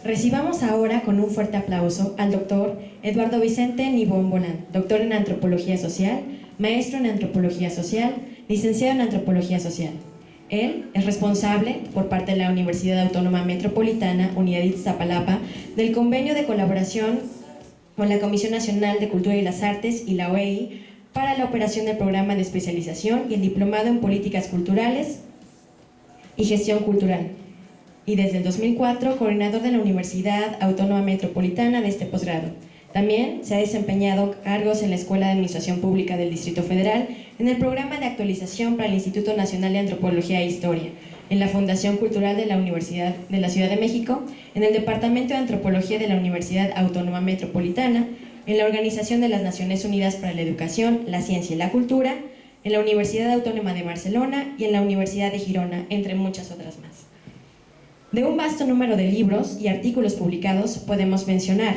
Recibamos ahora con un fuerte aplauso al doctor Eduardo Vicente Nibón Bolán, doctor en Antropología Social, maestro en Antropología Social, licenciado en Antropología Social. Él es responsable, por parte de la Universidad Autónoma Metropolitana, Unidad Iztapalapa, del convenio de colaboración con la Comisión Nacional de Cultura y las Artes y la OEI para la operación del programa de especialización y el diplomado en Políticas Culturales y Gestión Cultural, y desde el 2004 coordinador de la Universidad Autónoma Metropolitana de este posgrado. También se ha desempeñado cargos en la Escuela de Administración Pública del Distrito Federal, en el programa de actualización para el Instituto Nacional de Antropología e Historia, en la Fundación Cultural de la Universidad de la Ciudad de México, en el Departamento de Antropología de la Universidad Autónoma Metropolitana, en la Organización de las Naciones Unidas para la Educación, la Ciencia y la Cultura, en la Universidad Autónoma de Barcelona y en la Universidad de Girona, entre muchas otras más. De un vasto número de libros y artículos publicados podemos mencionar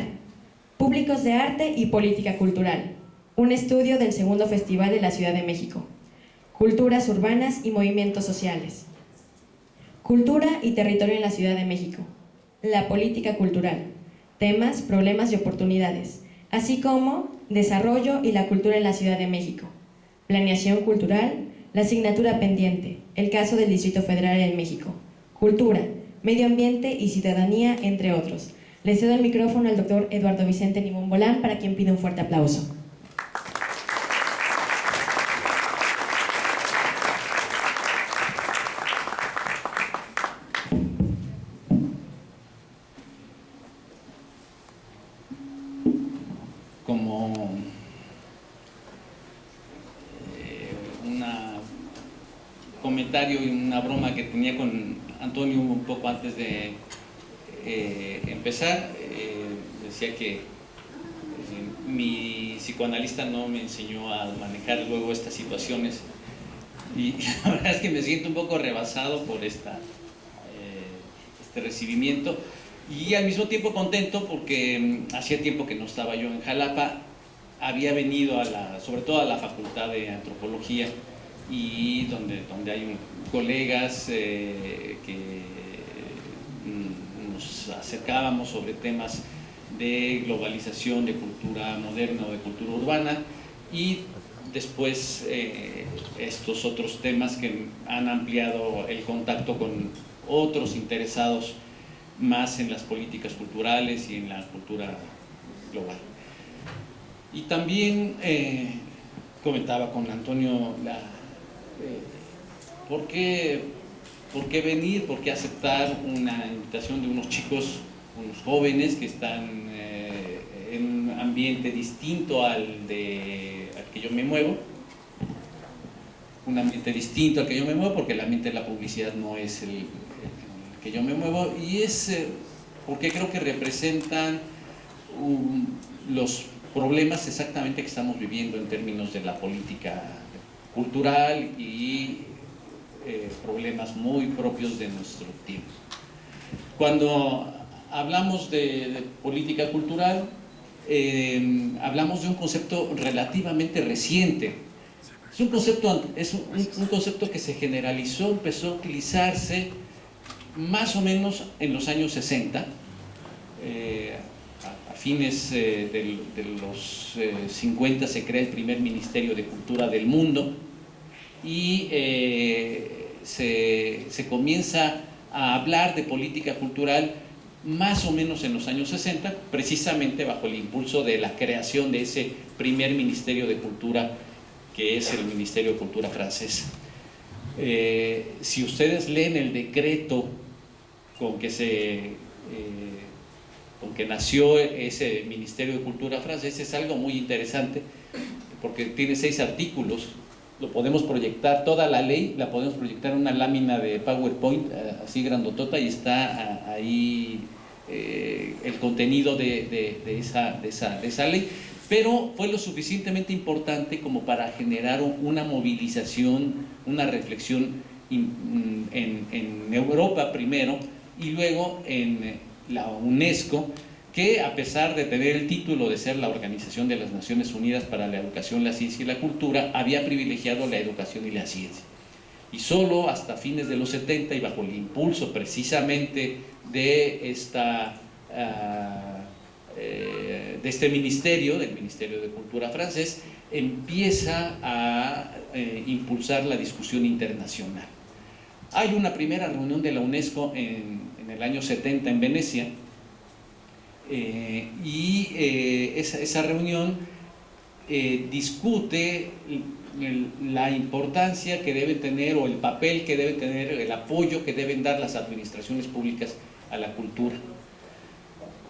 Públicos de Arte y Política Cultural, un estudio del segundo Festival de la Ciudad de México, Culturas Urbanas y Movimientos Sociales, Cultura y Territorio en la Ciudad de México, La Política Cultural, Temas, Problemas y Oportunidades, así como Desarrollo y la Cultura en la Ciudad de México, Planeación Cultural, la asignatura pendiente, el caso del Distrito Federal en México, Cultura, Medio Ambiente y Ciudadanía, entre otros. Le cedo el micrófono al doctor Eduardo Vicente Nibón Bolán, para quien pido un fuerte aplauso. Como un comentario y una broma que tenía con Antonio un poco antes de empezar, decía que mi psicoanalista no me enseñó a manejar luego estas situaciones, y la verdad es que me siento un poco rebasado por este recibimiento, y al mismo tiempo contento porque hacía tiempo que no estaba yo en Jalapa. Había venido sobre todo a la Facultad de Antropología, y donde hay colegas que nos acercábamos sobre temas de globalización, de cultura moderna o de cultura urbana, y después estos otros temas que han ampliado el contacto con otros interesados más en las políticas culturales y en la cultura global. Y también comentaba con Antonio ¿por qué venir? ¿Por qué aceptar una invitación de unos chicos, unos jóvenes que están en un ambiente distinto al que yo me muevo? Un ambiente distinto al que yo me muevo, porque el ambiente de la publicidad no es el que yo me muevo, y es porque creo que representan los problemas exactamente que estamos viviendo en términos de la política cultural y problemas muy propios de nuestro tiempo. Cuando hablamos de política cultural, hablamos de un concepto relativamente reciente. Es un concepto que se generalizó, empezó a utilizarse más o menos en los años 60, a fines de los 50 se crea el primer Ministerio de Cultura del mundo, y se comienza a hablar de política cultural más o menos en los años 60, precisamente bajo el impulso de la creación de ese primer Ministerio de Cultura, que es el Ministerio de Cultura francés. Si ustedes leen el decreto con que nació ese Ministerio de Cultura francés, es algo muy interesante, porque tiene 6 artículos. Lo podemos proyectar, toda la ley la podemos proyectar en una lámina de PowerPoint así grandotota, y está ahí el contenido de esa ley. Pero fue lo suficientemente importante como para generar una movilización, una reflexión en Europa primero, y luego en la UNESCO, que a pesar de tener el título de ser la Organización de las Naciones Unidas para la Educación, la Ciencia y la Cultura, había privilegiado la educación y la ciencia. Y solo hasta fines de los 70, y bajo el impulso precisamente de esta de este ministerio, del Ministerio de Cultura francés, empieza a impulsar la discusión internacional. Hay una primera reunión de la UNESCO en el año 70 en Venecia, esa reunión discute la importancia que debe tener, o el papel que debe tener, el apoyo que deben dar las administraciones públicas a la cultura.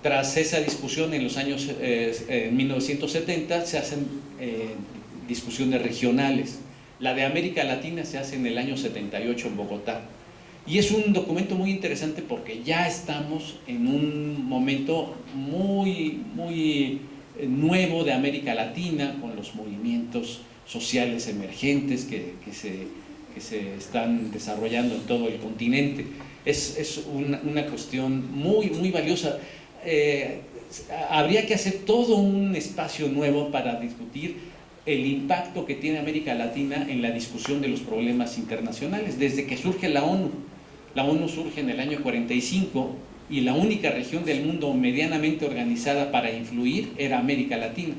Tras esa discusión en los años 1970 se hacen discusiones regionales. La de América Latina se hace en el año 78 en Bogotá. Y es un documento muy interesante porque ya estamos en un momento muy nuevo de América Latina, con los movimientos sociales emergentes que se están desarrollando en todo el continente. Es una cuestión muy valiosa. Habría que hacer todo un espacio nuevo para discutir el impacto que tiene América Latina en la discusión de los problemas internacionales. Desde que surge la ONU surge en el año 45 y la única región del mundo medianamente organizada para influir era América Latina.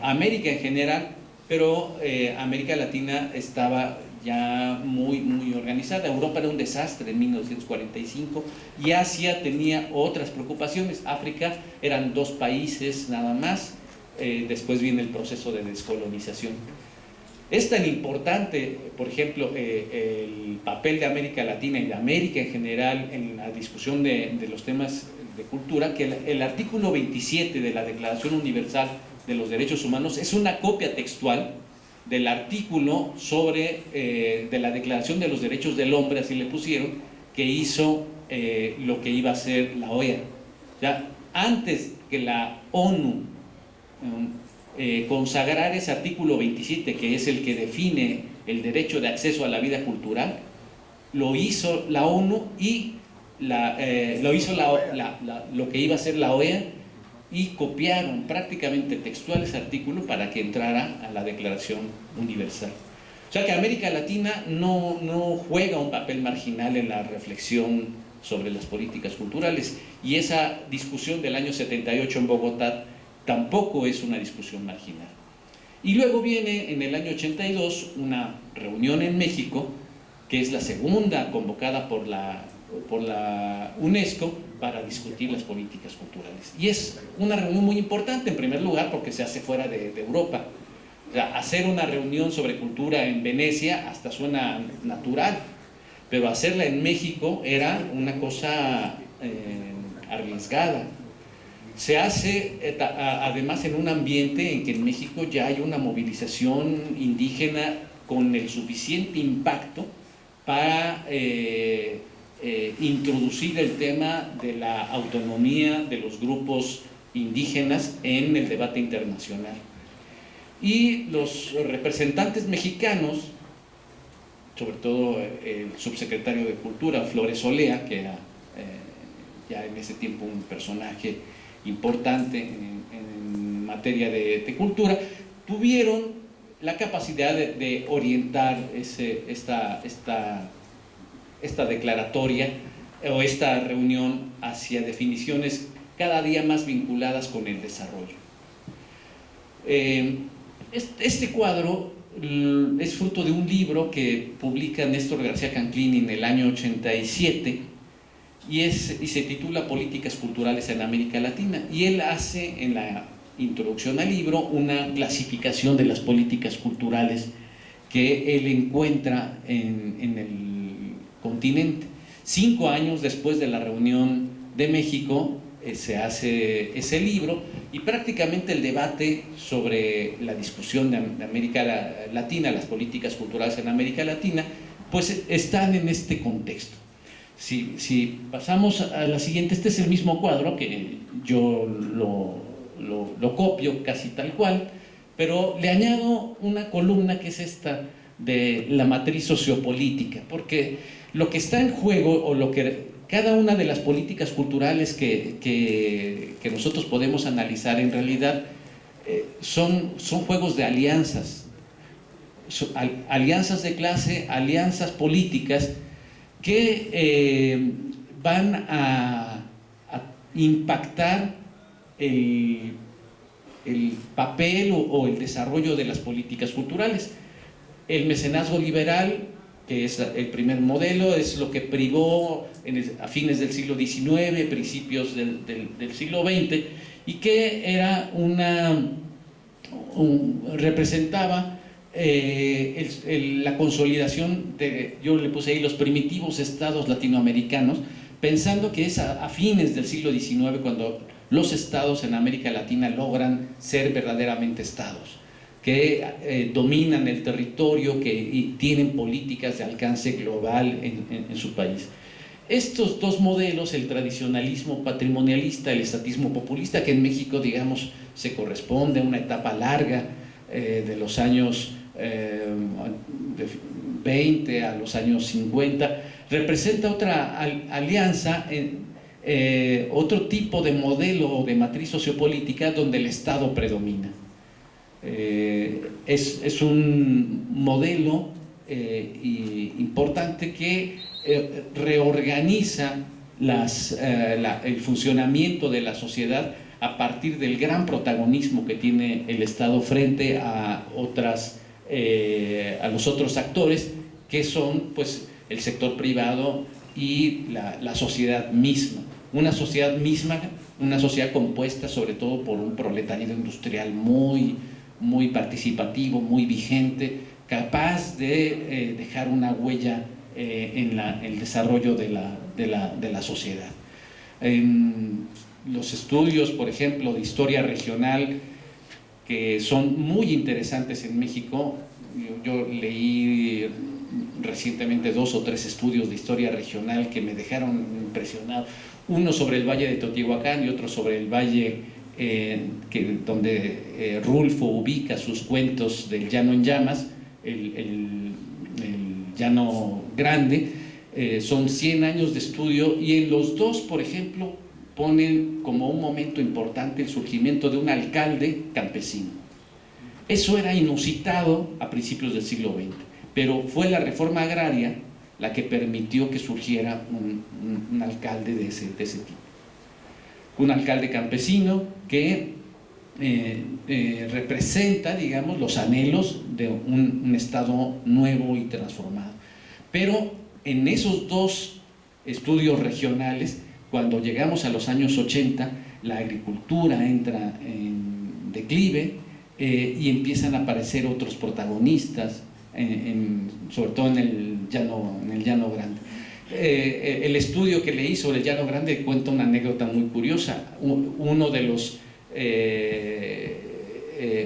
América en general, pero América Latina estaba ya muy organizada. Europa era un desastre en 1945 y Asia tenía otras preocupaciones. África eran 2 países nada más. Después viene el proceso de descolonización. Es tan importante, por ejemplo, el papel de América Latina y de América en general en la discusión de los temas de cultura, que el artículo 27 de la Declaración Universal de los Derechos Humanos es una copia textual del artículo de la Declaración de los Derechos del Hombre, así le pusieron, que hizo lo que iba a ser la OEA. Ya, antes que la ONU consagrar ese artículo 27, que es el que define el derecho de acceso a la vida cultural, lo hizo la ONU y lo hizo lo que iba a ser la OEA, y copiaron prácticamente textual ese artículo para que entrara a la Declaración Universal. O sea que América Latina no juega un papel marginal en la reflexión sobre las políticas culturales, y esa discusión del año 78 en Bogotá tampoco es una discusión marginal. Y luego viene en el año 82 una reunión en México, que es la segunda convocada por la UNESCO para discutir las políticas culturales. Y es una reunión muy importante, en primer lugar, porque se hace fuera de Europa. O sea, hacer una reunión sobre cultura en Venecia hasta suena natural, pero hacerla en México era una cosa arriesgada. Se hace además en un ambiente en que en México ya hay una movilización indígena con el suficiente impacto para introducir el tema de la autonomía de los grupos indígenas en el debate internacional. Y los representantes mexicanos, sobre todo el subsecretario de Cultura, Flores Olea, que era ya en ese tiempo un personaje importante en materia de cultura, tuvieron la capacidad de orientar esta declaratoria o esta reunión hacia definiciones cada día más vinculadas con el desarrollo. Este cuadro es fruto de un libro que publica Néstor García Canclini en el año 87 y se titula Políticas Culturales en América Latina, y él hace en la introducción al libro una clasificación de las políticas culturales que él encuentra en el continente. 5 años después de la reunión de México se hace ese libro, y prácticamente el debate sobre la discusión de América Latina, las políticas culturales en América Latina, pues están en este contexto. Si pasamos a la siguiente, este es el mismo cuadro que yo lo copio casi tal cual, pero le añado una columna que es esta de la matriz sociopolítica, porque lo que está en juego, o lo que cada una de las políticas culturales que nosotros podemos analizar, en realidad son juegos de alianzas, alianzas de clase, alianzas políticas que van a impactar el papel o el desarrollo de las políticas culturales. El mecenazgo liberal, que es el primer modelo, es lo que privó a fines del siglo XIX, principios del siglo XX, y que era representaba la consolidación de, yo le puse ahí, los primitivos estados latinoamericanos, pensando que es a fines del siglo XIX cuando los estados en América Latina logran ser verdaderamente estados, que dominan el territorio, que tienen políticas de alcance global en su país. Estos dos modelos, el tradicionalismo patrimonialista, el estatismo populista, que en México, digamos, se corresponde a una etapa larga de los años 20 a los años 50, representa otra alianza, otro tipo de modelo de matriz sociopolítica donde el Estado predomina. Es un modelo importante que reorganiza el funcionamiento de la sociedad a partir del gran protagonismo que tiene el Estado frente a los otros actores, que son pues el sector privado y la sociedad misma. Una sociedad misma, una sociedad compuesta sobre todo por un proletariado industrial muy participativo, muy vigente, capaz de dejar una huella en el desarrollo de la sociedad. Los estudios, por ejemplo, de historia regional, que son muy interesantes en México. Yo leí recientemente 2 o 3 estudios de historia regional que me dejaron impresionado. Uno sobre el Valle de Teotihuacán y otro sobre el Valle donde Rulfo ubica sus cuentos del Llano en Llamas, el Llano Grande. Son 100 años de estudio, y en los dos, por ejemplo, ponen como un momento importante el surgimiento de un alcalde campesino. Eso era inusitado a principios del siglo XX, pero fue la reforma agraria la que permitió que surgiera un alcalde de ese tipo. Un alcalde campesino que representa, digamos, los anhelos de un Estado nuevo y transformado. Pero en esos dos estudios regionales, cuando llegamos a los años 80, la agricultura entra en declive y empiezan a aparecer otros protagonistas, sobre todo en el Llano Grande. El estudio que leí sobre el Llano Grande cuenta una anécdota muy curiosa. Uno de los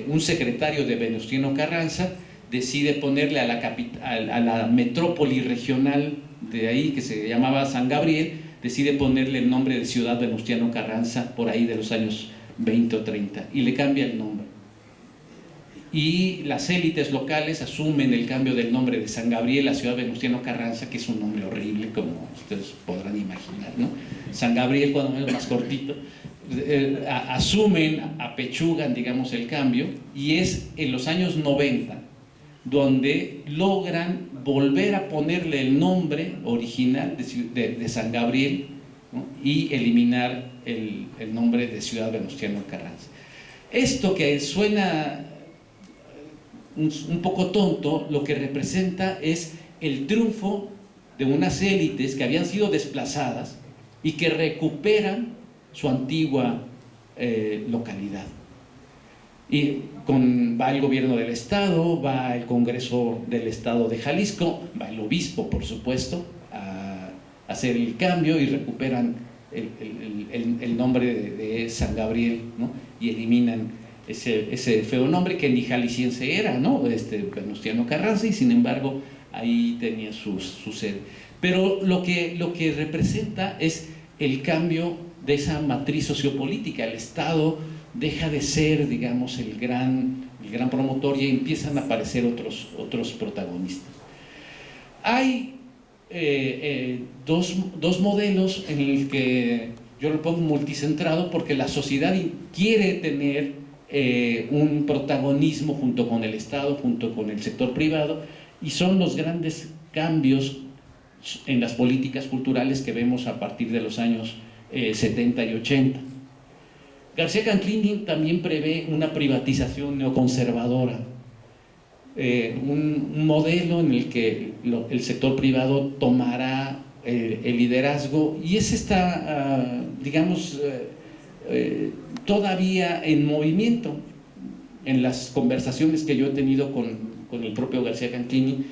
un secretario de Venustiano Carranza decide ponerle a la metrópoli regional de ahí, que se llamaba San Gabriel, decide ponerle el nombre de Ciudad Venustiano Carranza por ahí de los años 20 o 30, y le cambia el nombre. Y las élites locales asumen el cambio del nombre de San Gabriel a Ciudad Venustiano Carranza, que es un nombre horrible, como ustedes podrán imaginar, ¿no? San Gabriel, cuando menos más cortito. Asumen, apechugan, digamos, el cambio, y es en los años 90 donde logran volver a ponerle el nombre original de San Gabriel, ¿no? Y eliminar el nombre de Ciudad Venustiano Carranza. Esto que suena un poco tonto, lo que representa es el triunfo de unas élites que habían sido desplazadas y que recuperan su antigua localidad. Y va el gobierno del estado, va el Congreso del Estado de Jalisco, va el obispo, por supuesto, a hacer el cambio, y recuperan el nombre de San Gabriel, ¿no? Y eliminan ese feo nombre que ni jalisciense era, ¿no? Venustiano Carranza, y sin embargo ahí tenía su sede. Pero lo que representa es el cambio de esa matriz sociopolítica. El Estado deja de ser, digamos, el gran promotor, y empiezan a aparecer otros protagonistas. Hay dos modelos en el que yo lo pongo multicentrado, porque la sociedad quiere tener un protagonismo junto con el Estado, junto con el sector privado, y son los grandes cambios en las políticas culturales que vemos a partir de los años 70 y 80. García Canclini también prevé una privatización neoconservadora, un modelo en el que el sector privado tomará el liderazgo, y ese está, digamos, todavía en movimiento. En las conversaciones que yo he tenido con el propio García Canclini,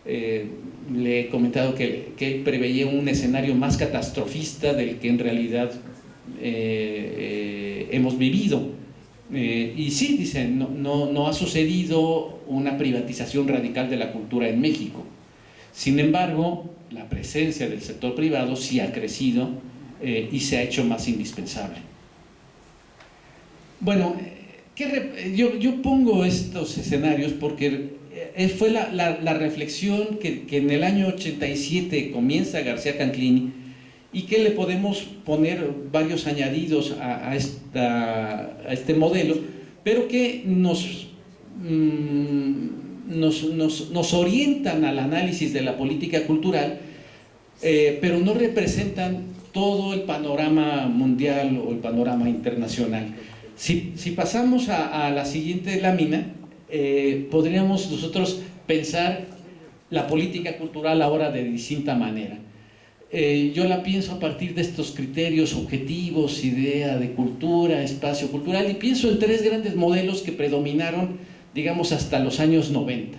le he comentado que él preveía un escenario más catastrofista del que en realidad hemos vivido. Y sí, dice, no ha sucedido una privatización radical de la cultura en México. Sin embargo, la presencia del sector privado sí ha crecido y se ha hecho más indispensable. Bueno, yo pongo estos escenarios porque fue la reflexión que en el año 87 comienza García Canclini, y que le podemos poner varios añadidos a este modelo, pero que nos orientan al análisis de la política cultural, pero no representan todo el panorama mundial o el panorama internacional. Si pasamos a la siguiente lámina, podríamos nosotros pensar la política cultural ahora de distinta manera. Yo la pienso a partir de estos criterios objetivos: idea de cultura, espacio cultural, y pienso en tres grandes modelos que predominaron, digamos, hasta los años 90.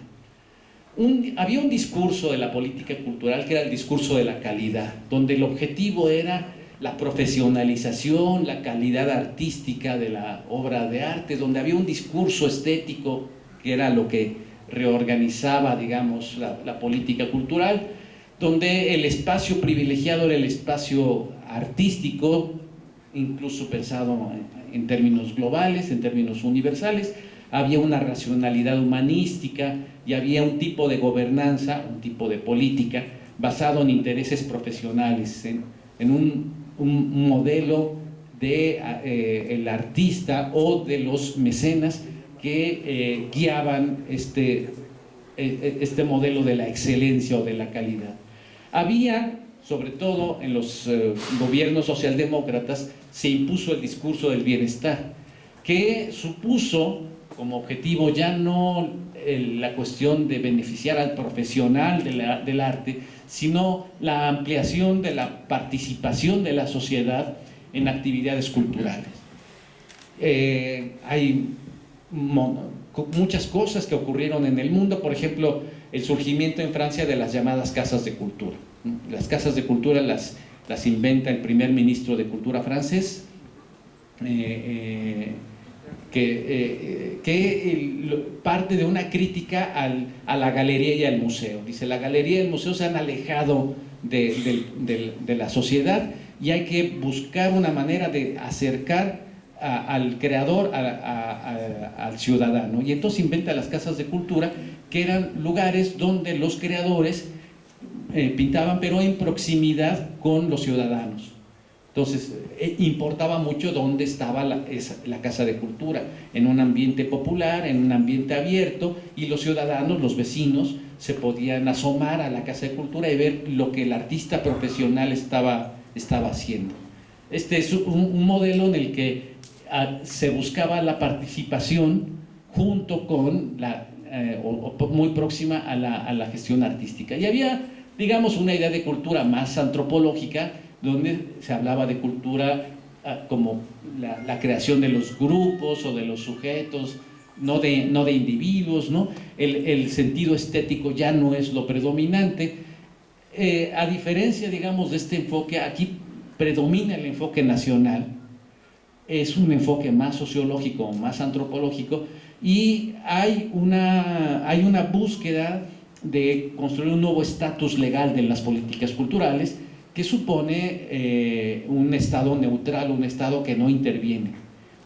Había un discurso de la política cultural que era el discurso de la calidad, donde el objetivo era la profesionalización, la calidad artística de la obra de arte, donde había un discurso estético que era lo que reorganizaba, digamos, la política cultural, donde el espacio privilegiado era el espacio artístico, incluso pensado en términos globales, en términos universales. Había una racionalidad humanística y había un tipo de gobernanza, un tipo de política basado en intereses profesionales, en un modelo de el artista o de los mecenas que guiaban este modelo de la excelencia o de la calidad. Había, sobre todo en los gobiernos socialdemócratas, se impuso el discurso del bienestar, que supuso como objetivo ya no la cuestión de beneficiar al profesional del arte, sino la ampliación de la participación de la sociedad en actividades culturales. Hay muchas cosas que ocurrieron en el mundo, por ejemplo, el surgimiento en Francia de las llamadas casas de cultura. Las casas de cultura las inventa el primer ministro de Cultura francés, que parte de una crítica a la galería y al museo. Dice, la galería y el museo se han alejado de la sociedad y hay que buscar una manera de acercar al creador al ciudadano. Y entonces inventa las casas de cultura, que eran lugares donde los creadores pintaban, pero en proximidad con los ciudadanos. Entonces, importaba mucho dónde estaba la casa de cultura, en un ambiente popular, en un ambiente abierto, y los ciudadanos, los vecinos, se podían asomar a la casa de cultura y ver lo que el artista profesional estaba haciendo. Este es un modelo en el que se buscaba la participación junto con muy próxima a la gestión artística. Y había, digamos, una idea de cultura más antropológica, donde se hablaba de cultura como la creación de los grupos o de los sujetos, no de individuos, ¿no? El sentido estético ya no es lo predominante. A diferencia, digamos, de este enfoque, aquí predomina el enfoque nacional, es un enfoque más sociológico, más antropológico, y hay una búsqueda de construir un nuevo estatus legal de las políticas culturales, que supone un Estado neutral, un Estado que no interviene,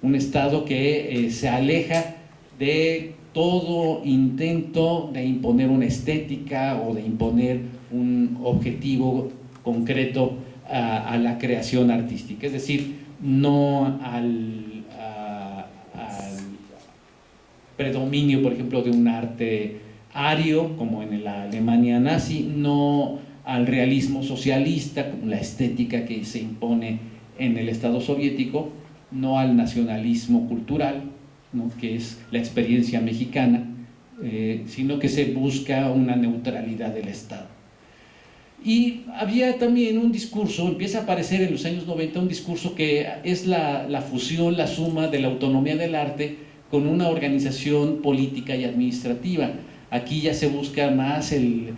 un Estado que se aleja de todo intento de imponer una estética o de imponer un objetivo concreto a la creación artística. Es decir, no al predominio, por ejemplo, de un arte ario, como en la Alemania nazi, no al realismo socialista, como la estética que se impone en el Estado soviético, no al nacionalismo cultural, ¿no?, que es la experiencia mexicana, sino que se busca una neutralidad del Estado. Y había también un discurso, empieza a aparecer en los años 90, un discurso que es la fusión, la suma de la autonomía del arte con una organización política y administrativa. Aquí ya se busca más el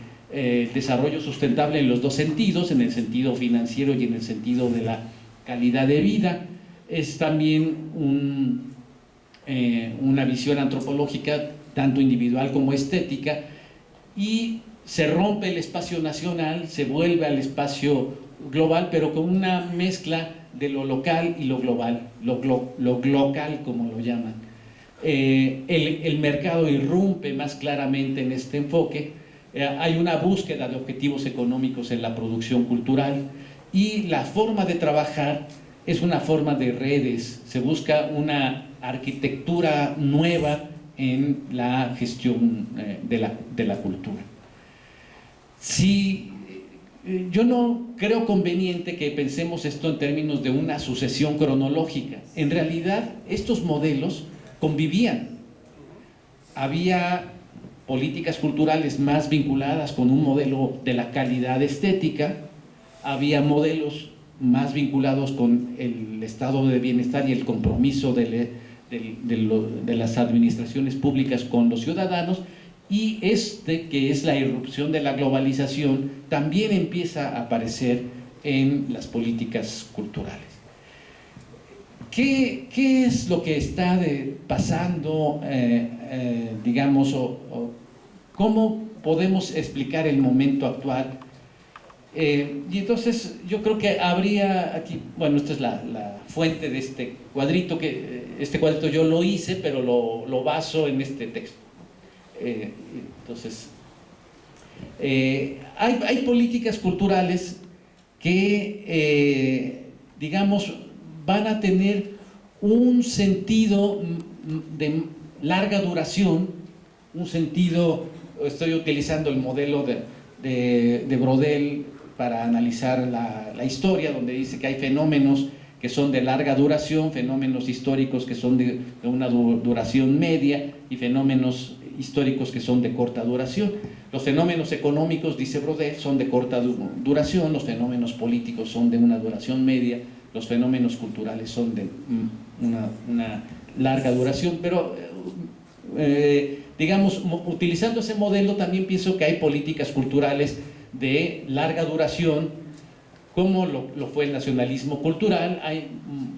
desarrollo sustentable en los dos sentidos, en el sentido financiero y en el sentido de la calidad de vida. Es también una visión antropológica, tanto individual como estética, y se rompe el espacio nacional, se vuelve al espacio global, pero con una mezcla de lo local y lo global, lo glocal, como lo llaman. El mercado irrumpe más claramente en este enfoque. Hay una búsqueda de objetivos económicos en la producción cultural, y la forma de trabajar es una forma de redes. Se busca una arquitectura nueva en la gestión de la cultura. Si yo no creo conveniente que pensemos esto en términos de una sucesión cronológica. En realidad, estos modelos convivían. Había políticas culturales más vinculadas con un modelo de la calidad estética, había modelos más vinculados con el estado de bienestar y el compromiso de las administraciones públicas con los ciudadanos, y que es la irrupción de la globalización, también empieza a aparecer en las políticas culturales. ¿Qué es lo que está pasando, digamos, o cómo podemos explicar el momento actual? Y entonces yo creo que habría aquí, bueno, esta es la fuente de este cuadrito, este cuadrito yo lo hice, pero lo baso en este texto. Entonces, hay políticas culturales que, digamos, van a tener un sentido de larga duración, un sentido, estoy utilizando el modelo de Brodel para analizar la historia, donde dice que hay fenómenos que son de larga duración, fenómenos históricos que son de una duración media, y fenómenos históricos que son de corta duración. Los fenómenos económicos, dice Brodel, son de corta duración, los fenómenos políticos son de una duración media, los fenómenos culturales son de una larga duración, pero digamos, utilizando ese modelo, también pienso que hay políticas culturales de larga duración, como lo fue el nacionalismo cultural. Hay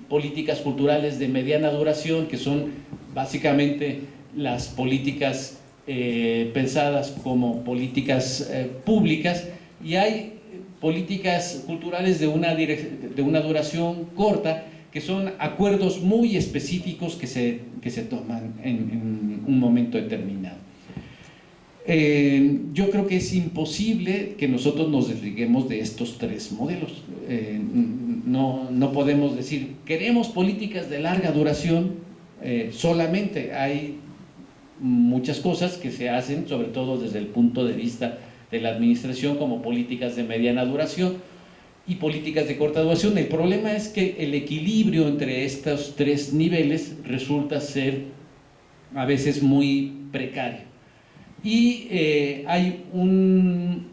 políticas culturales de mediana duración, que son básicamente las políticas pensadas como políticas públicas, y hay políticas culturales de una duración corta, que son acuerdos muy específicos que se toman en un momento determinado. Yo creo que es imposible que nosotros nos desliguemos de estos tres modelos. No podemos decir, queremos políticas de larga duración solamente. Hay muchas cosas que se hacen, sobre todo desde el punto de vista de la administración, como políticas de mediana duración y políticas de corta duración. El problema es que el equilibrio entre estos tres niveles resulta ser a veces muy precario, y hay un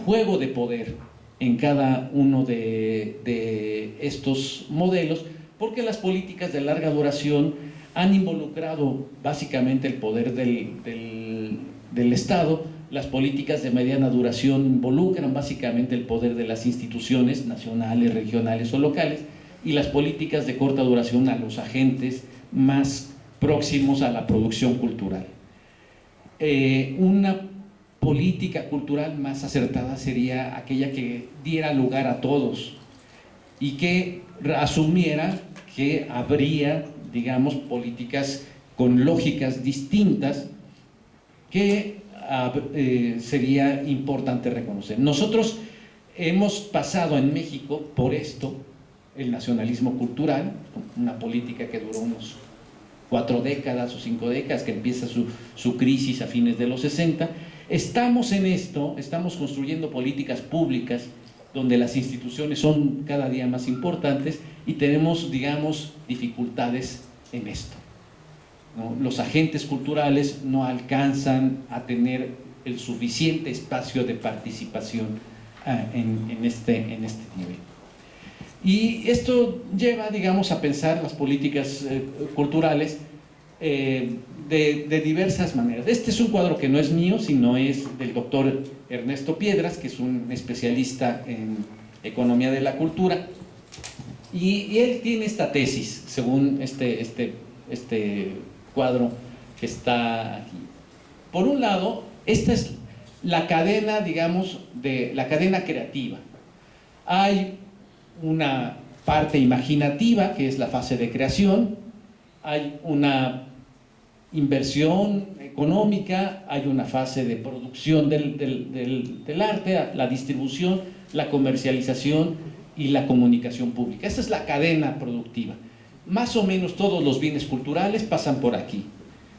juego de poder en cada uno de estos modelos, porque las políticas de larga duración han involucrado básicamente el poder del Estado. Las políticas de mediana duración involucran básicamente el poder de las instituciones nacionales, regionales o locales, y las políticas de corta duración a los agentes más próximos a la producción cultural. Una política cultural más acertada sería aquella que diera lugar a todos y que asumiera que habría, digamos, políticas con lógicas distintas que sería importante reconocer. Nosotros hemos pasado en México por esto, el nacionalismo cultural, una política que duró unos 4 décadas o 5 décadas, que empieza su crisis a fines de los 60. Estamos en esto, estamos construyendo políticas públicas donde las instituciones son cada día más importantes y tenemos, digamos, dificultades en esto, ¿no? Los agentes culturales no alcanzan a tener el suficiente espacio de participación en este nivel. Y esto lleva, digamos, a pensar las políticas culturales de diversas maneras. Este es un cuadro que no es mío, sino es del doctor Ernesto Piedras, que es un especialista en economía de la cultura, y él tiene esta tesis, según este cuadro que está aquí. Por un lado, esta es la cadena, digamos, de la cadena creativa. Hay una parte imaginativa, que es la fase de creación, hay una inversión económica, hay una fase de producción del arte, la distribución, la comercialización y la comunicación pública. Esa es la cadena productiva. Más o menos todos los bienes culturales pasan por aquí.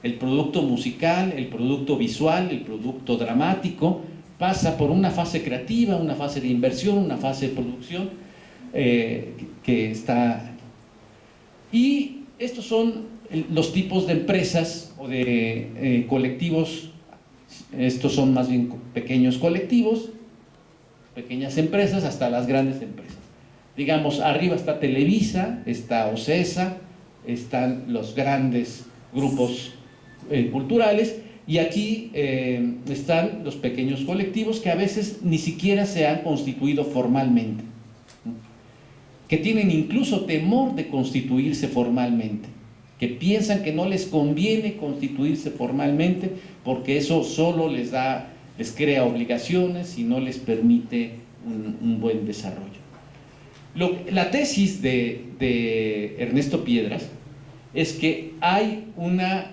El producto musical, el producto visual, el producto dramático, pasa por una fase creativa, una fase de inversión, una fase de producción, que está aquí. Y estos son los tipos de empresas o de colectivos. Estos son más bien pequeños colectivos, pequeñas empresas, hasta las grandes empresas. Digamos, arriba está Televisa, está OCESA, están los grandes grupos culturales, y aquí están los pequeños colectivos que a veces ni siquiera se han constituido formalmente, que tienen incluso temor de constituirse formalmente, que piensan que no les conviene constituirse formalmente porque eso solo les crea obligaciones y no les permite un buen desarrollo. La tesis de Ernesto Piedras es que hay una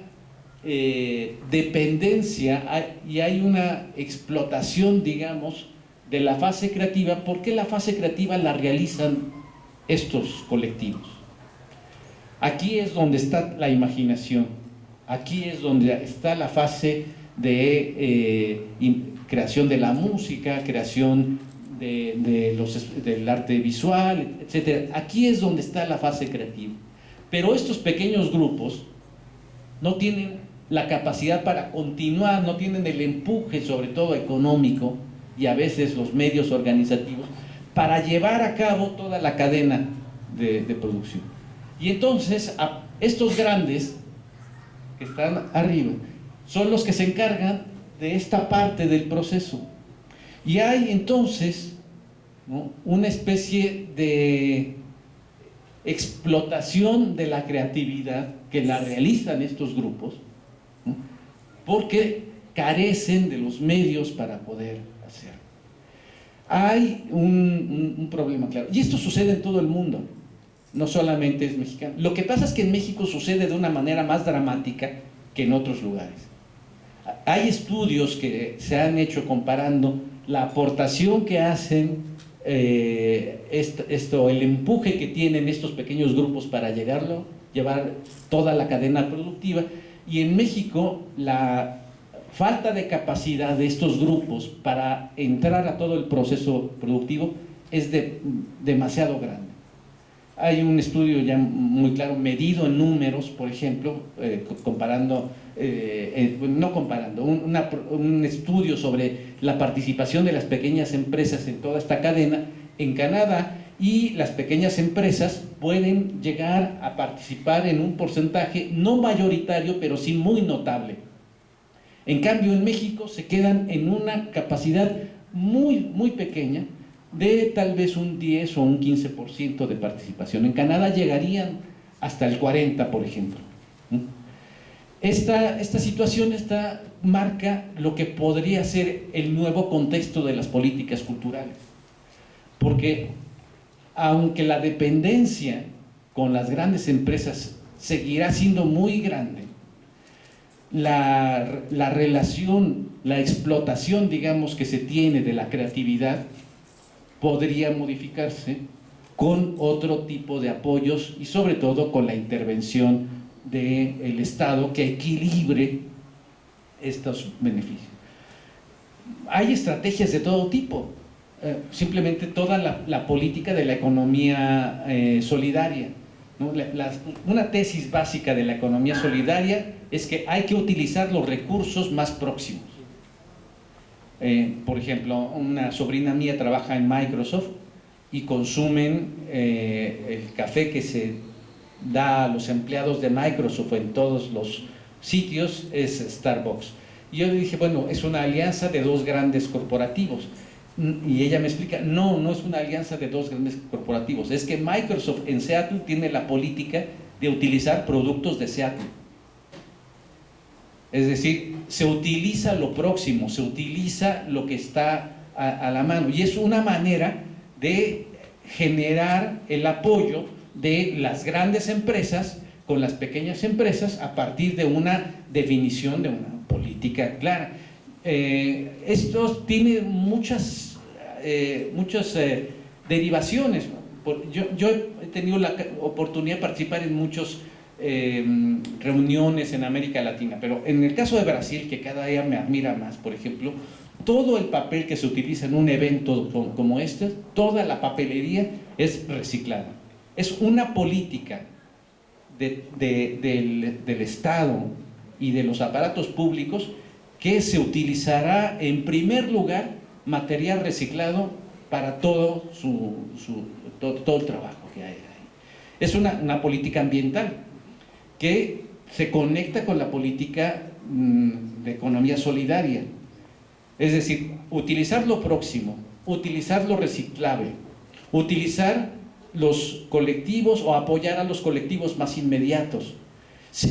dependencia y hay una explotación, digamos, de la fase creativa, porque la fase creativa la realizan estos colectivos. Aquí es donde está la imaginación, aquí es donde está la fase de creación de la música, creación del arte visual, etc. Aquí es donde está la fase creativa. Pero estos pequeños grupos no tienen la capacidad para continuar, no tienen el empuje, sobre todo económico, y a veces los medios organizativos, para llevar a cabo toda la cadena de producción. Y entonces, estos grandes que están arriba son los que se encargan de esta parte del proceso. Y hay entonces, ¿no?, una especie de explotación de la creatividad que la realizan estos grupos, ¿no?, porque carecen de los medios para poder hacerlo. Hay un problema claro, y esto sucede en todo el mundo, no solamente es mexicano. Lo que pasa es que en México sucede de una manera más dramática que en otros lugares. Hay estudios que se han hecho comparando la aportación que hacen, el empuje que tienen estos pequeños grupos para llevar toda la cadena productiva, y en México la falta de capacidad de estos grupos para entrar a todo el proceso productivo es demasiado grande. Hay un estudio ya muy claro, medido en números, por ejemplo, un estudio sobre la participación de las pequeñas empresas en toda esta cadena en Canadá, y las pequeñas empresas pueden llegar a participar en un porcentaje no mayoritario, pero sí muy notable. En cambio, en México se quedan en una capacidad muy, muy pequeña, de tal vez un 10 o un 15% de participación. En Canadá llegarían hasta el 40%, por ejemplo. Esta situación marca lo que podría ser el nuevo contexto de las políticas culturales, porque aunque la dependencia con las grandes empresas seguirá siendo muy grande, la relación, la explotación, digamos, que se tiene de la creatividad podría modificarse con otro tipo de apoyos y sobre todo con la intervención del Estado que equilibre estos beneficios. Hay estrategias de todo tipo. simplemente toda la política de la economía solidaria, ¿no? Una tesis básica de la economía solidaria es que hay que utilizar los recursos más próximos. Por ejemplo, una sobrina mía trabaja en Microsoft y consumen el café que se da a los empleados de Microsoft en todos los sitios, es Starbucks. Y yo le dije, bueno, es una alianza de dos grandes corporativos. Y ella me explica, no es una alianza de dos grandes corporativos, es que Microsoft en Seattle tiene la política de utilizar productos de Seattle. Es decir, se utiliza lo próximo, se utiliza lo que está a la mano, y es una manera de generar el apoyo de las grandes empresas con las pequeñas empresas a partir de una definición de una política clara. Esto tiene muchas derivaciones. Yo he tenido la oportunidad de participar en muchas reuniones en América Latina, pero en el caso de Brasil, que cada día me admira más, por ejemplo, todo el papel que se utiliza en un evento como este, toda la papelería es reciclada. Es una política del Estado y de los aparatos públicos que se utilizará en primer lugar material reciclado para todo el trabajo que hay ahí. Es una política ambiental que se conecta con la política de economía solidaria. Es decir, utilizar lo próximo, utilizar lo reciclable, utilizar los colectivos o apoyar a los colectivos más inmediatos.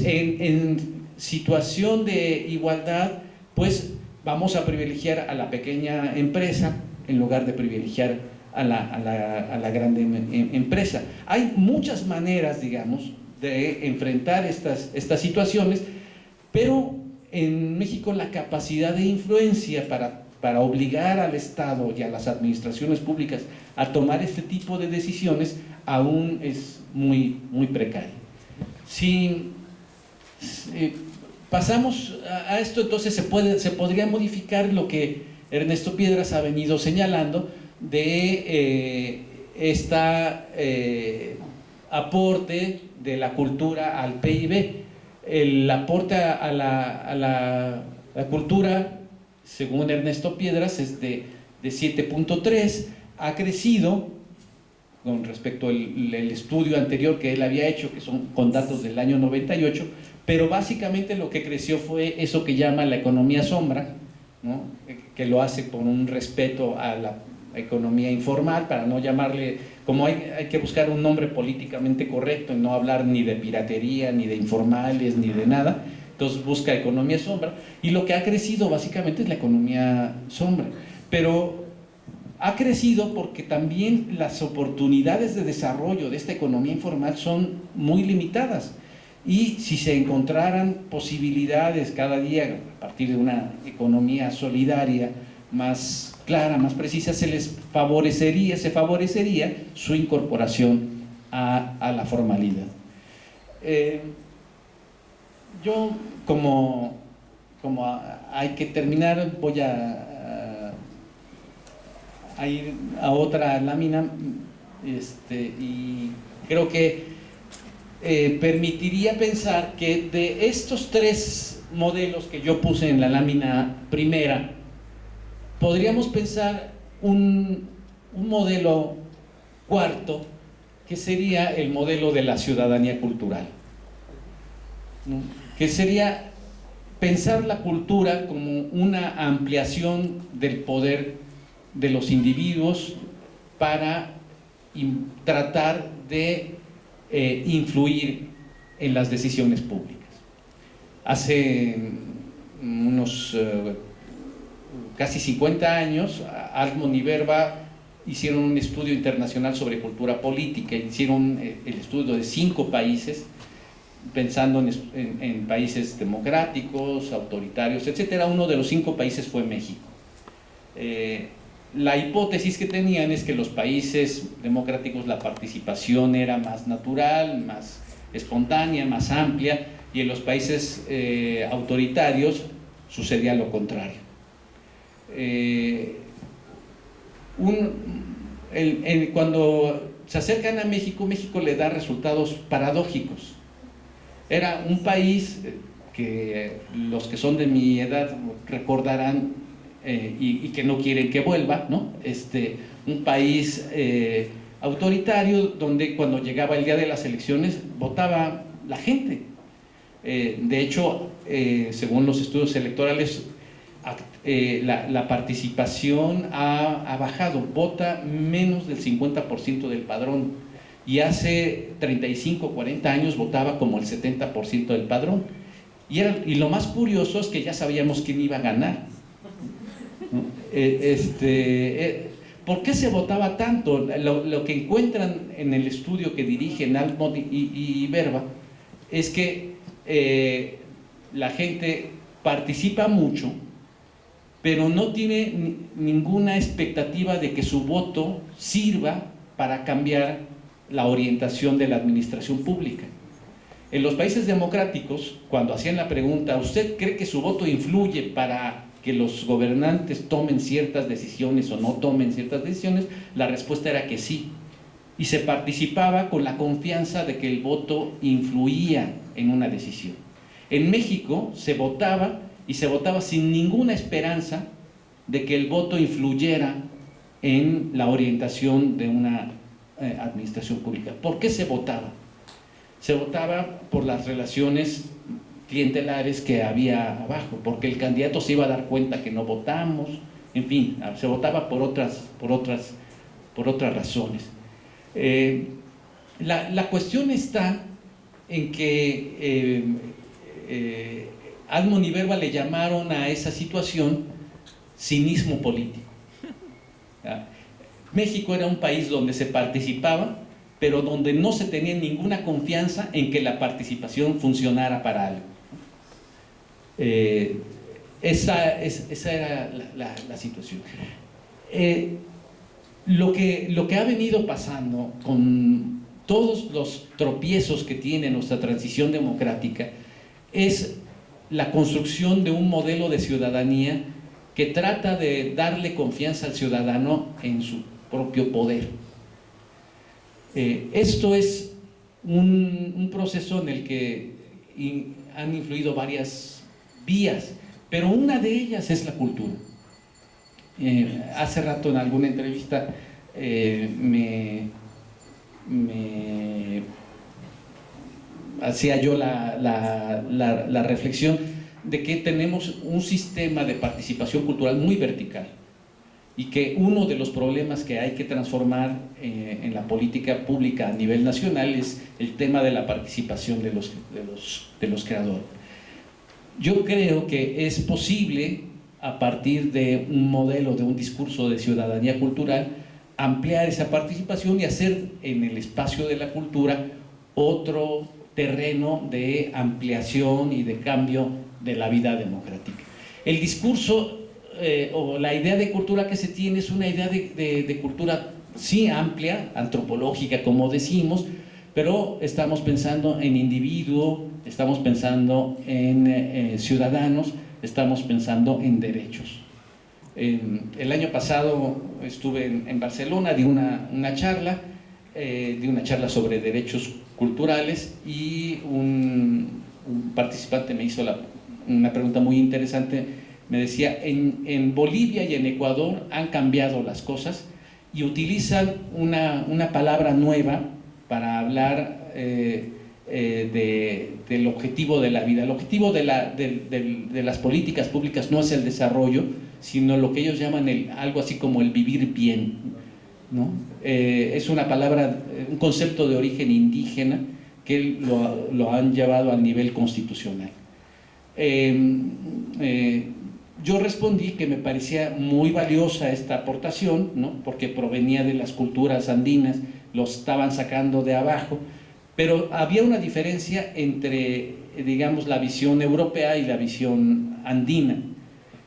En situación de igualdad, pues vamos a privilegiar a la pequeña empresa en lugar de privilegiar a la grande empresa. Hay muchas maneras, digamos, de enfrentar estas situaciones, pero en México la capacidad de influencia para obligar al Estado y a las administraciones públicas a tomar este tipo de decisiones aún es muy precaria. Si pasamos a esto, entonces se podría modificar lo que Ernesto Piedras ha venido señalando de aporte de la cultura al PIB. El aporte a la cultura, según Ernesto Piedras, es de 7.3, ha crecido con respecto al estudio anterior que él había hecho, que son con datos del año 98, pero básicamente lo que creció fue eso que llama la economía sombra, ¿no? Que lo hace por un respeto a la economía informal, para no llamarle, como hay que buscar un nombre políticamente correcto y no hablar ni de piratería, ni de informales, ni de nada. Entonces busca economía sombra, y lo que ha crecido básicamente es la economía sombra, pero ha crecido porque también las oportunidades de desarrollo de esta economía informal son muy limitadas, y si se encontraran posibilidades cada día a partir de una economía solidaria más clara, más precisa, se favorecería su incorporación a la formalidad. Yo, como hay que terminar, voy a ir a otra lámina, y creo que permitiría pensar que de estos tres modelos que yo puse en la lámina primera, podríamos pensar un modelo cuarto, que sería el modelo de la ciudadanía cultural, ¿no? Que sería pensar la cultura como una ampliación del poder de los individuos para tratar de influir en las decisiones públicas. Hace unos casi 50 años, Altman y Verba hicieron un estudio internacional sobre cultura política, hicieron el estudio de 5 países, pensando en países democráticos, autoritarios, etc. Uno de los 5 países fue México. La hipótesis que tenían es que en los países democráticos la participación era más natural, más espontánea, más amplia, y en los países autoritarios sucedía lo contrario. cuando se acercan a México, México le da resultados paradójicos. Era un país que los que son de mi edad recordarán, y que no quieren que vuelva, ¿no? Un país autoritario, donde cuando llegaba el día de las elecciones votaba la gente. De hecho, según los estudios electorales, la participación ha bajado, vota menos del 50% del padrón, y hace 35, 40 años votaba como el 70% del padrón. Y lo más curioso es que ya sabíamos quién iba a ganar, ¿no? ¿Por qué se votaba tanto? Lo que encuentran en el estudio que dirigen Altmont y Verba es que la gente participa mucho, pero no tiene ninguna expectativa de que su voto sirva para cambiar la orientación de la administración pública. En los países democráticos, cuando hacían la pregunta, ¿usted cree que su voto influye para que los gobernantes tomen ciertas decisiones o no tomen ciertas decisiones? La respuesta era que sí. Y se participaba con la confianza de que el voto influía en una decisión. En México se votaba, y se votaba sin ninguna esperanza de que el voto influyera en la orientación de una administración pública. ¿Por qué se votaba? Se votaba por las relaciones clientelares que había abajo, porque el candidato se iba a dar cuenta que no votamos, en fin, se votaba por otras razones. La cuestión está en que Altmont y Verba le llamaron a esa situación cinismo político. México era un país donde se participaba, pero donde no se tenía ninguna confianza en que la participación funcionara para algo. Esa era la situación. Lo que ha venido pasando con todos los tropiezos que tiene nuestra transición democrática es la construcción de un modelo de ciudadanía que trata de darle confianza al ciudadano en su propio poder. Esto es un proceso en el que han influido varias vías, pero una de ellas es la cultura. Hace rato en alguna entrevista me hacía yo la reflexión de que tenemos un sistema de participación cultural muy vertical, y que uno de los problemas que hay que transformar en la política pública a nivel nacional es el tema de la participación de los creadores. Yo creo que es posible, a partir de un modelo, de un discurso de ciudadanía cultural, ampliar esa participación y hacer en el espacio de la cultura otro terreno de ampliación y de cambio de la vida democrática. El discurso o la idea de cultura que se tiene es una idea de cultura, sí, amplia, antropológica, como decimos, pero estamos pensando en individuo, estamos pensando en ciudadanos, estamos pensando en derechos. El año pasado estuve en Barcelona, di una charla sobre derechos culturales, y un participante me hizo una pregunta muy interesante. Me decía, en Bolivia y en Ecuador han cambiado las cosas y utilizan una palabra nueva para hablar del objetivo de la vida. El objetivo de las políticas públicas no es el desarrollo, sino lo que ellos llaman algo así como el vivir bien, ¿no? Es una palabra, un concepto de origen indígena que lo han llevado al nivel constitucional. Yo respondí que me parecía muy valiosa esta aportación, ¿no? Porque provenía de las culturas andinas, los estaban sacando de abajo, pero había una diferencia entre, digamos, la visión europea y la visión andina.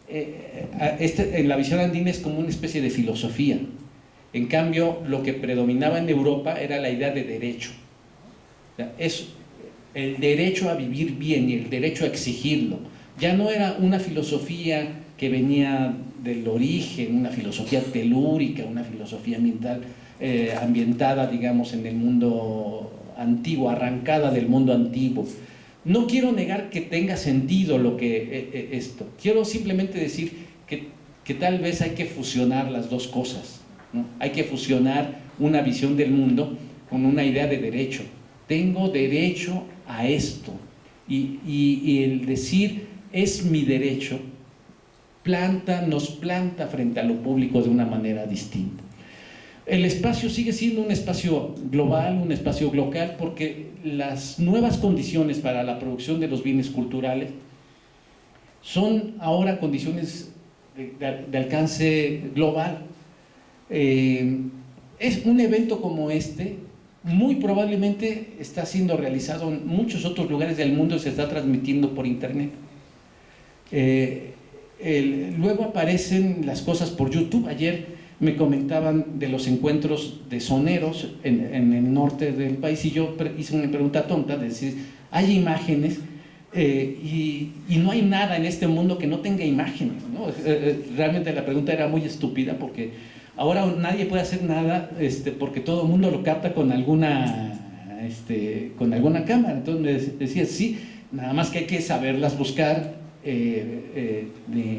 En la visión andina es como una especie de filosofía. En cambio, lo que predominaba en Europa era la idea de derecho. O sea, es el derecho a vivir bien y el derecho a exigirlo. Ya no era una filosofía que venía del origen, una filosofía telúrica, una filosofía ambiental, ambientada, digamos, en el mundo antiguo, arrancada del mundo antiguo. No quiero negar que tenga sentido lo que esto. Quiero simplemente decir que tal vez hay que fusionar las dos cosas, ¿no? Hay que fusionar una visión del mundo con una idea de derecho. Tengo derecho a esto. Y el decir es mi derecho nos planta frente a lo público de una manera distinta. El espacio sigue siendo un espacio global, un espacio local, porque las nuevas condiciones para la producción de los bienes culturales son ahora condiciones de alcance global. Es un evento como este, muy probablemente está siendo realizado en muchos otros lugares del mundo y se está transmitiendo por internet. Luego aparecen las cosas por YouTube. Ayer me comentaban de los encuentros de soneros en el norte del país y yo hice una pregunta tonta, de decir, hay imágenes y no hay nada en este mundo que no tenga imágenes, ¿no? Realmente la pregunta era muy estúpida porque ahora nadie puede hacer nada porque todo el mundo lo capta con alguna cámara. Entonces me decía, sí, nada más que hay que saberlas buscar, de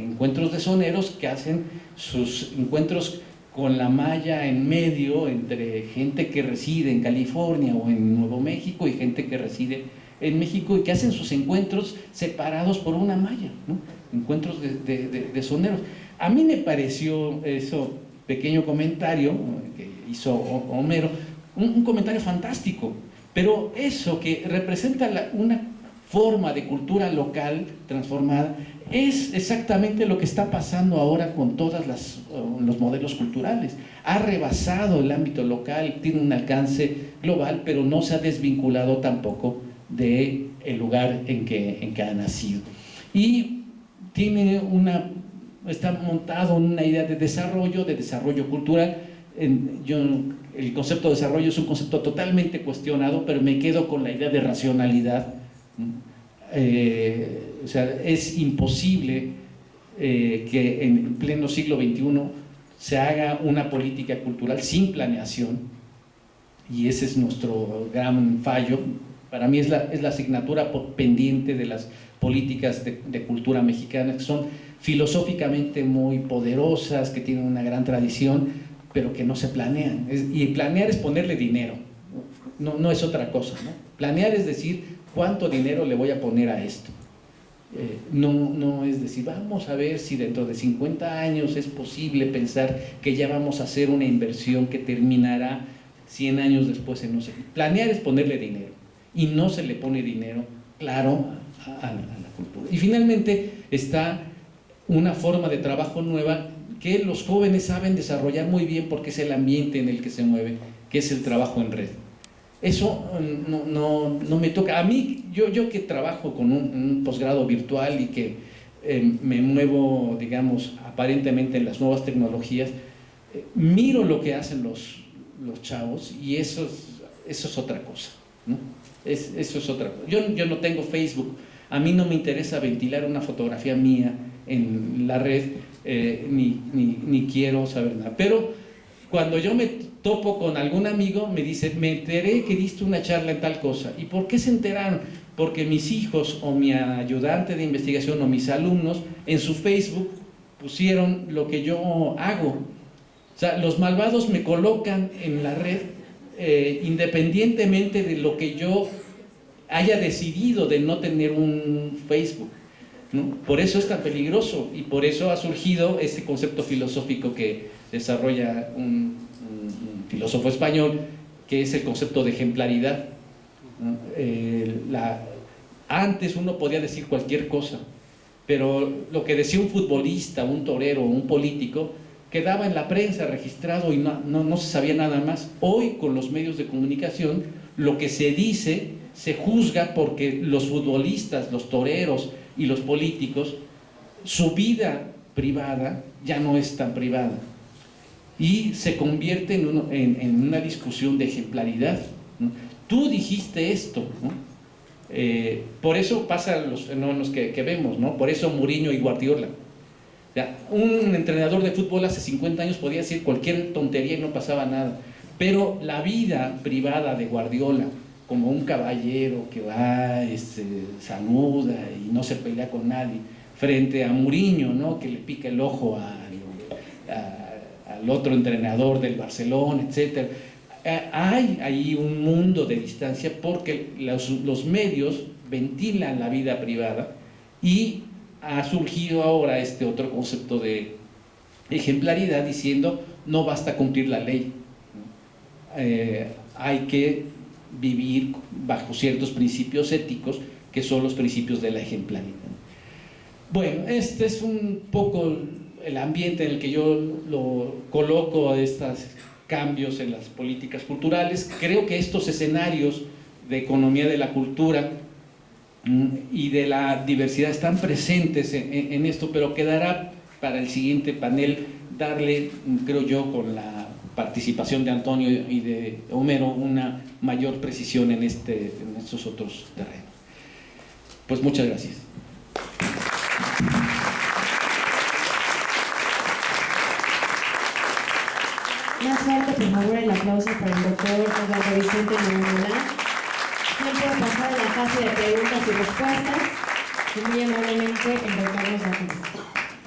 encuentros de soneros que hacen sus encuentros con la malla en medio entre gente que reside en California o en Nuevo México y gente que reside en México y que hacen sus encuentros separados por una malla, ¿no? Encuentros de soneros. A mí me pareció eso, pequeño comentario que hizo Homero, un comentario fantástico, pero eso que representa una forma de cultura local transformada es exactamente lo que está pasando ahora con todos los modelos culturales. Ha rebasado el ámbito local, tiene un alcance global, pero no se ha desvinculado tampoco del lugar en que ha nacido. Y está montado en una idea de desarrollo cultural. El concepto de desarrollo es un concepto totalmente cuestionado, pero me quedo con la idea de racionalidad. O sea, es imposible que en pleno siglo XXI se haga una política cultural sin planeación, y ese es nuestro gran fallo. Para mí es la asignatura pendiente de las políticas de cultura mexicana, que son filosóficamente muy poderosas, que tienen una gran tradición, pero que no se planean. Y planear es ponerle dinero, no es otra cosa, ¿no? Planear es decir, ¿cuánto dinero le voy a poner a esto? No es decir, vamos a ver si dentro de 50 años es posible pensar que ya vamos a hacer una inversión que terminará 100 años después en no sé. Planear es ponerle dinero, y no se le pone dinero, claro, a la cultura. Y finalmente está una forma de trabajo nueva que los jóvenes saben desarrollar muy bien porque es el ambiente en el que se mueve, que es el trabajo en red. Eso no me toca. A mí, yo que trabajo con un posgrado virtual y que me muevo, digamos, aparentemente en las nuevas tecnologías, miro lo que hacen los chavos y eso es otra cosa, ¿no? Eso es otra cosa. Yo no tengo Facebook, a mí no me interesa ventilar una fotografía mía en la red, ni quiero saber nada. Pero cuando yo me topo con algún amigo, me dice, me enteré que diste una charla en tal cosa. ¿Y por qué se enteraron? Porque mis hijos o mi ayudante de investigación o mis alumnos en su Facebook pusieron lo que yo hago. O sea, los malvados me colocan en la red independientemente de lo que yo haya decidido de no tener un Facebook, ¿no? Por eso es tan peligroso y por eso ha surgido este concepto filosófico que desarrolla un filósofo español, que es el concepto de ejemplaridad, ¿no? Antes uno podía decir cualquier cosa, pero lo que decía un futbolista, un torero, un político, quedaba en la prensa registrado y no se sabía nada más. Hoy, con los medios de comunicación, lo que se dice se juzga porque los futbolistas, los toreros y los políticos, su vida privada ya no es tan privada y se convierte en una discusión de ejemplaridad, ¿no? Tú dijiste esto, ¿no? Por eso pasan los fenómenos que vemos, ¿no? Por eso Mourinho y Guardiola, O sea, un entrenador de fútbol hace 50 años podía decir cualquier tontería y no pasaba nada, pero la vida privada de Guardiola, como un caballero que va, saluda y no se pelea con nadie, frente a Mourinho, ¿no?, que le pica el ojo al otro entrenador del Barcelona, etc. Hay ahí un mundo de distancia porque los medios ventilan la vida privada y ha surgido ahora este otro concepto de ejemplaridad diciendo no basta cumplir la ley, ¿no? Hay que vivir bajo ciertos principios éticos que son los principios de la ejemplaridad. Bueno, este es un poco el ambiente en el que yo lo coloco a estos cambios en las políticas culturales. Creo que estos escenarios de economía de la cultura y de la diversidad están presentes en esto, pero quedará para el siguiente panel darle, creo yo, con la participación de Antonio y de Homero, una mayor precisión en estos otros terrenos. Pues muchas gracias. Más fuerte, por favor, el aplauso para el doctor Eduardo Vicente Nibón Bolán. Tiempo de pasar a la fase de preguntas y respuestas. Y muy amablemente el doctor nos va a contestar.